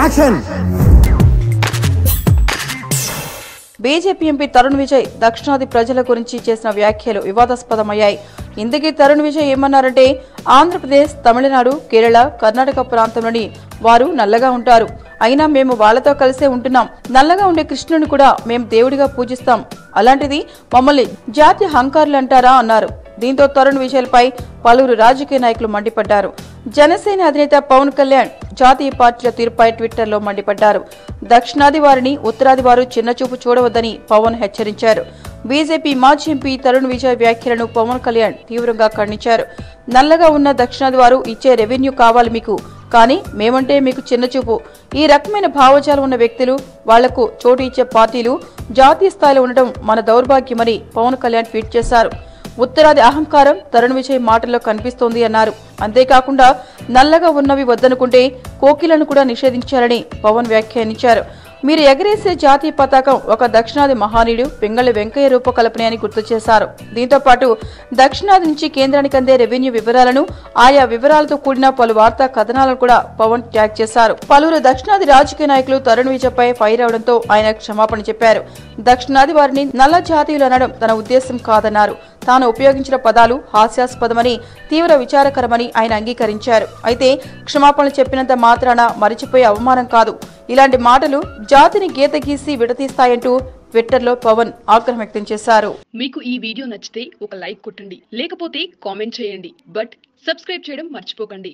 Action. BJP MP Tarun Vijay దక్షిణాది ప్రజల గురించి చేసిన వ్యాఖ్యలు వివాదాస్పదమయ్యాయి. ఇందుకే తరుణ్ విజయ్ ఏమన్నారంటే, ఆంధ్రప్రదేశ్, తమిళనాడు, కేరళ, కర్ణాటక ప్రాంతంలోని వారు నల్లగా ఉంటారు. అయినా మేము వాళ్లతో కలిసే ఉంటున్నాం. నల్లగా ఉండే కృష్ణుని కూడా మేము దేవుడిగా పూజిస్తాం. అలాంటిది మమ్మల్ని జాతి హంకారులు అంటారా అన్నారు. దీంతో తరుణ్ విజయ్ పై పలువురు రాజకీయ నాయకులు మండిపడ్డారు. జనసేన అధినేత పవన్ కళ్యాణ్ జాతీయ పార్టీల తీరుపై ట్విట్టర్లో మండిపడ్డారు. దక్షిణాది వారిని ఉత్తరాది వారు చిన్నచూపు చూడవద్దని పవన్ హెచ్చరించారు. బీజేపీ మాజీ ఎంపీ తరుణ్ విజయ్ వ్యాఖ్యలను పవన్ కళ్యాణ్ తీవ్రంగా ఖండించారు. నల్లగా ఉన్న దక్షిణాది వారు ఇచ్చే రెవెన్యూ కావాలి మీకు, కానీ మేమంటే మీకు చిన్నచూపు. ఈ రకమైన భావజాలం ఉన్న వ్యక్తులు, వాళ్లకు చోటు ఇచ్చే పార్టీలు జాతీయ స్థాయిలో ఉండటం మన దౌర్భాగ్యమని పవన్ కళ్యాణ్ ట్వీట్ చేశారు. ఉత్తరాది అహంకారం తరుణ్ విజయ్ మాటల్లో కనిపిస్తోంది అన్నారు. అంతేకాకుండా నల్లగా ఉన్నవి వద్దనుకుంటే కోకిలను కూడా నిషేధించారని పవన్ వ్యాఖ్యానించారు. మీరు ఎగరేసే జాతీయ పతాకం ఒక దక్షిణాది మహానీయుడు పింగళి వెంకయ్య రూపకల్పనే అని గుర్తు చేశారు. దీంతో పాటు దక్షిణాది నుంచి కేంద్రానికి అందే రెవెన్యూ వివరాలను, ఆయా వివరాలతో కూడిన పలు వార్తా కథనాలను కూడా పవన్ ట్యాగ్ చేశారు. పలువురు దక్షిణాది రాజకీయ నాయకులు తరుణ్ విజయ్ పై ఫైర్ అవడంతో ఆయన క్షమాపణ చెప్పారు. దక్షిణాది వారిని నల్ల జాతీయులు అనడం తన ఉద్దేశం కాదన్నారు. తాను ఉపయోగించిన పదాలు హాస్యాస్పదమని, తీవ్ర విచారకరమని ఆయన అంగీకరించారు. అయితే క్షమాపణలు చెప్పినంత మాత్రాన మరిచిపోయే అవమానం కాదు. ఇలాంటి మాటలు జాతిని గీత గీసి విడతీస్తాయంటూ ట్విట్టర్లో పవన్ ఆగ్రహం వ్యక్తం చేశారు. మీకు ఈ వీడియో నచ్చితే ఒక లైక్ కొట్టండి, లేకపోతే కామెంట్ చేయండి. బట్ సబ్స్క్రైబ్ చేయడం మర్చిపోకండి.